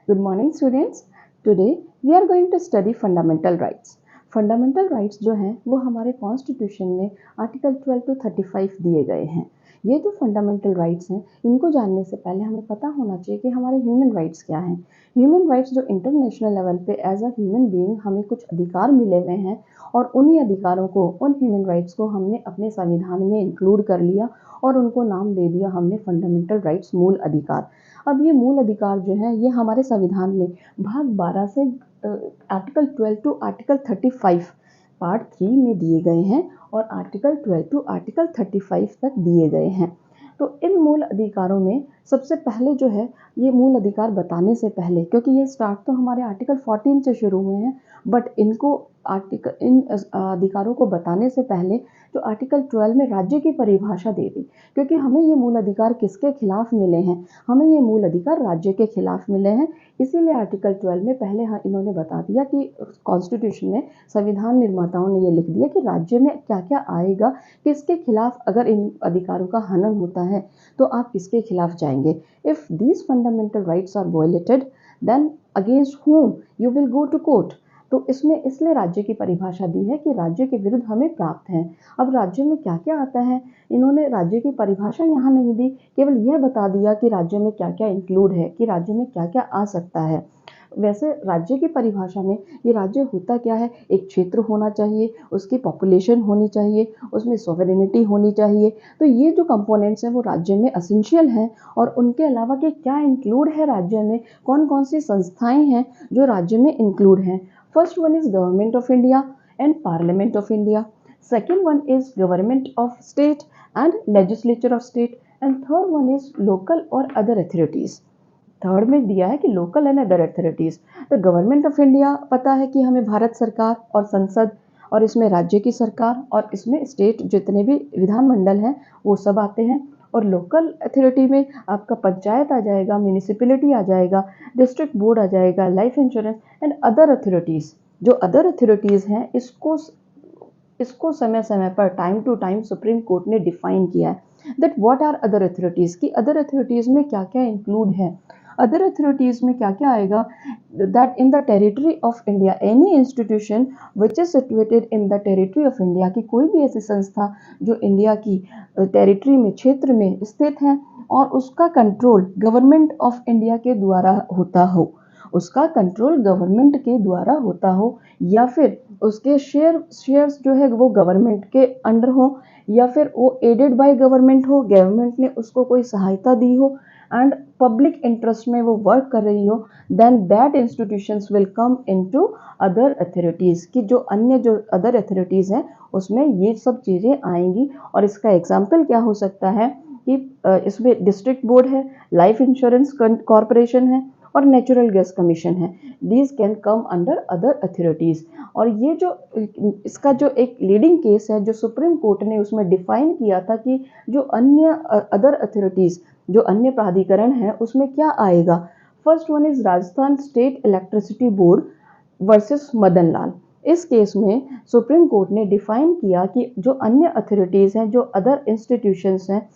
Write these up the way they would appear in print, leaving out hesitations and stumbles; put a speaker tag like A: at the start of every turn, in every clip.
A: Good morning students. Today we are going to study fundamental rights. Fundamental rights जो हैं वो हमारे constitution में आर्टिकल 12 टू 35 दिए गए हैं। ये जो फंडामेंटल राइट्स हैं इनको जानने से पहले हमें पता होना चाहिए कि हमारे ह्यूमन राइट्स क्या हैं। ह्यूमन राइट्स जो इंटरनेशनल लेवल पे एज अ ह्यूमन बीइंग हमें कुछ अधिकार मिले हुए हैं और उन्हीं अधिकारों को, उन ह्यूमन राइट्स को हमने अपने संविधान में इंक्लूड कर लिया और उनको नाम दे दिया हमने फंडामेंटल राइट्स, मूल अधिकार। अब ये मूल अधिकार जो हैं ये हमारे संविधान में भाग 12 से आर्टिकल 12 टू आर्टिकल 35 पार्ट 3 में दिए गए हैं और आर्टिकल 12 टू आर्टिकल 35 तक दिए गए हैं। तो इन मूल अधिकारों में सबसे पहले जो है, ये मूल अधिकार बताने से पहले, क्योंकि ये स्टार्ट तो हमारे आर्टिकल 14 से शुरू हुए हैं, बट इन अधिकारों को बताने से पहले जो आर्टिकल 12 में राज्य की परिभाषा दे दी, क्योंकि हमें ये मूल अधिकार किसके खिलाफ मिले हैं, हमें ये मूल अधिकार राज्य के खिलाफ मिले हैं। इसीलिए आर्टिकल 12 में पहले इन्होंने बता दिया कि कॉन्स्टिट्यूशन में संविधान निर्माताओं ने ये लिख दिया कि राज्य में क्या क्या आएगा, किसके खिलाफ अगर इन अधिकारों का हनन होता है तो आप किसके खिलाफ जाएंगे। If these fundamental rights are violated then against whom you will go to court. तो इसमें इसलिए राज्य की परिभाषा दी है कि राज्य के विरुद्ध हमें प्राप्त है। अब राज्य में क्या क्या आता है, इन्होंने राज्य की परिभाषा यहाँ नहीं दी, केवल यह बता दिया कि राज्य में क्या क्या इंक्लूड है, कि राज्य में क्या क्या आ सकता है। वैसे राज्य की परिभाषा में ये राज्य होता क्या है, एक क्षेत्र होना चाहिए, उसकी पॉपुलेशन होनी चाहिए, उसमें सॉवरेनिटी होनी चाहिए। तो ये जो कंपोनेंट्स हैं वो राज्य में एसेंशियल हैं। और उनके अलावा कि क्या इंक्लूड है राज्य में, कौन कौन सी संस्थाएं हैं जो राज्य में इंक्लूड हैं। First one is government of India and parliament of India. Second one is government of state and legislature of state. And third one is local और अदर अथॉरिटीज। थर्ड में दिया है कि लोकल एंड अदर अथॉरिटीज। तो government of India पता है कि हमें भारत सरकार और संसद, और इसमें राज्य की सरकार और इसमें स्टेट जितने भी विधानमंडल हैं वो सब आते हैं। और लोकल अथॉरिटी में आपका पंचायत आ जाएगा, म्यूनिसिपैलिटी आ जाएगा, डिस्ट्रिक्ट बोर्ड आ जाएगा, life insurance and other authorities. जो अदर अथॉरिटीज़ हैं इसको समय समय पर time to time Supreme Court ने डिफाइन किया है that what are other authorities, की अदर अथॉरिटीज़ में क्या क्या इंक्लूड है। अदर अथॉरिटीज़ में क्या क्या आएगा, that in the territory of India any institution which is situated in the territory of India, की कोई भी ऐसी संस्था जो इंडिया की टेरिटरी में, क्षेत्र में स्थित है और उसका कंट्रोल गवर्नमेंट ऑफ इंडिया के द्वारा होता हो, उसका कंट्रोल गवर्नमेंट के द्वारा होता हो, या फिर उसके शेयर्स जो है वो गवर्नमेंट के अंडर हो, या फिर वो एडेड बाय गवर्नमेंट हो, गवर्नमेंट ने उसको कोई सहायता दी हो एंड पब्लिक इंटरेस्ट में वो वर्क कर रही हो, then that institutions will come into other authorities, की जो अन्य जो अदर अथॉरिटीज़ हैं उसमें ये सब चीज़ें आएंगी। और इसका एग्जाम्पल क्या हो सकता है कि इसमें डिस्ट्रिक्ट बोर्ड है, लाइफ इंश्योरेंस कॉरपोरेशन है और नेचुरल गैस कमीशन है। These can come under other authorities. और ये जो इसका जो एक लीडिंग केस है जो सुप्रीम कोर्ट ने उसमें डिफाइन किया था कि जो अन्य अदर अथॉरिटीज़, जो अन्य प्राधिकरण है उसमें क्या आएगा। First one is Rajasthan state electricity board versus Madan Lal. इस केस में सुप्रीम कोर्ट ने डिफाइन किया कि जो अन्य अथॉरिटीज़ हैं, जो अदर इंस्टीट्यूशंस हैं,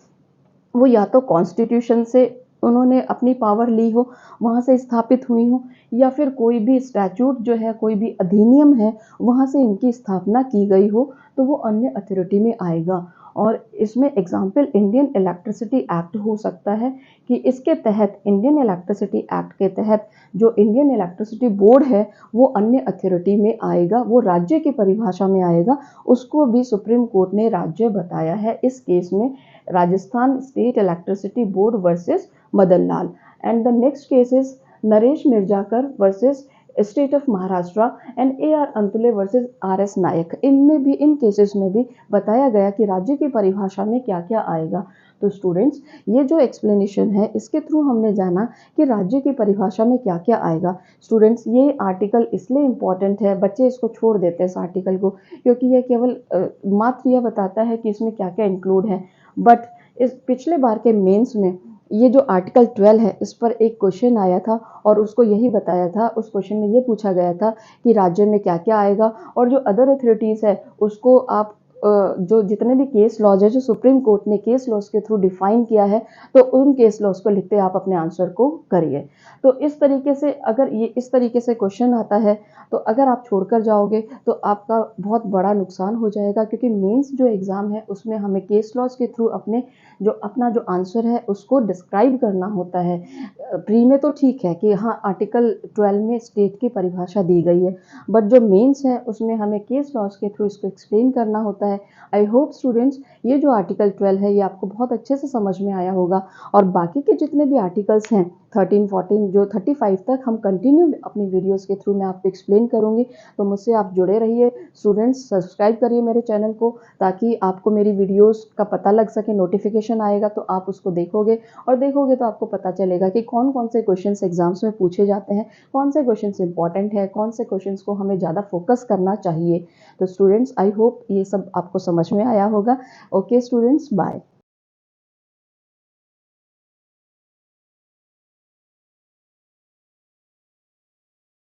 A: वो या तो कॉन्स्टिट्यूशन से उन्होंने अपनी पावर ली हो, वहाँ से स्थापित हुई हो, या फिर कोई भी स्टैट्यूट जो है, कोई भी अधिनियम है, वहाँ से इनकी स्थापना की गई हो, तो वो अन्य अथॉरिटी में आएगा। और इसमें एग्जाम्पल इंडियन इलेक्ट्रिसिटी एक्ट हो सकता है कि इसके तहत, इंडियन इलेक्ट्रिसिटी एक्ट के तहत जो इंडियन इलेक्ट्रिसिटी बोर्ड है वो अन्य अथॉरिटी में आएगा, वो राज्य की परिभाषा में आएगा। उसको भी सुप्रीम कोर्ट ने राज्य बताया है इस केस में, Rajasthan state electricity board versus Madan Lal. And the next case is Naresh Mirajkar versus state of Maharashtra and AR Antulay versus RS Nayak. इनमें भी, इन केसेस में भी बताया गया कि राज्य की परिभाषा में क्या क्या आएगा। तो स्टूडेंट्स, ये जो एक्सप्लेनेशन है इसके थ्रू हमने जाना कि राज्य की परिभाषा में क्या क्या आएगा। स्टूडेंट्स, ये आर्टिकल इसलिए इम्पॉर्टेंट है, बच्चे इसको छोड़ देते हैं इस आर्टिकल को, क्योंकि ये केवल मात्र यह बताता है कि इसमें क्या क्या इंक्लूड है। बट इस पिछले बार के मेंस में ये जो आर्टिकल 12 है इस पर एक क्वेश्चन आया था और उसको यही बताया था, उस क्वेश्चन में ये पूछा गया था कि राज्य में क्या क्या आएगा और जो अदर अथॉरिटीज़ है उसको आप जो जितने भी केस लॉज है जो सुप्रीम कोर्ट ने केस लॉज के थ्रू डिफाइन किया है, तो उन केस लॉज को लिखते आप अपने आंसर को करिए। तो इस तरीके से अगर ये इस तरीके से क्वेश्चन आता है, तो अगर आप छोड़कर जाओगे तो आपका बहुत बड़ा नुकसान हो जाएगा, क्योंकि मेंस जो एग्ज़ाम है उसमें हमें केस लॉज के थ्रू अपना जो आंसर है उसको डिस्क्राइब करना होता है। प्री में तो ठीक है कि हाँ आर्टिकल 12 में स्टेट की परिभाषा दी गई है, बट जो मेंस है उसमें हमें केस लॉज के थ्रू इसको एक्सप्लेन करना होता है। आई होप स्टूडेंट्स ये जो आर्टिकल 12 है ये आपको बहुत अच्छे से समझ में आया होगा, और बाकी के जितने भी आर्टिकल्स हैं 13, 14 जो 35 तक हम कंटिन्यू अपनी वीडियोस के थ्रू मैं आपको एक्सप्लेन करूँगी। तो मुझसे आप जुड़े रहिए स्टूडेंट्स, सब्सक्राइब करिए मेरे चैनल को, ताकि आपको मेरी वीडियोस का पता लग सके, नोटिफिकेशन आएगा तो आप उसको देखोगे, और देखोगे तो आपको पता चलेगा कि कौन कौन से क्वेश्चंस एग्जाम्स में पूछे जाते हैं, कौन से क्वेश्चंस इंपॉर्टेंट है, कौन से क्वेश्चंस को हमें ज़्यादा फोकस करना चाहिए। तो स्टूडेंट्स आई होप ये सब आपको समझ में आया होगा। Okay students, bye.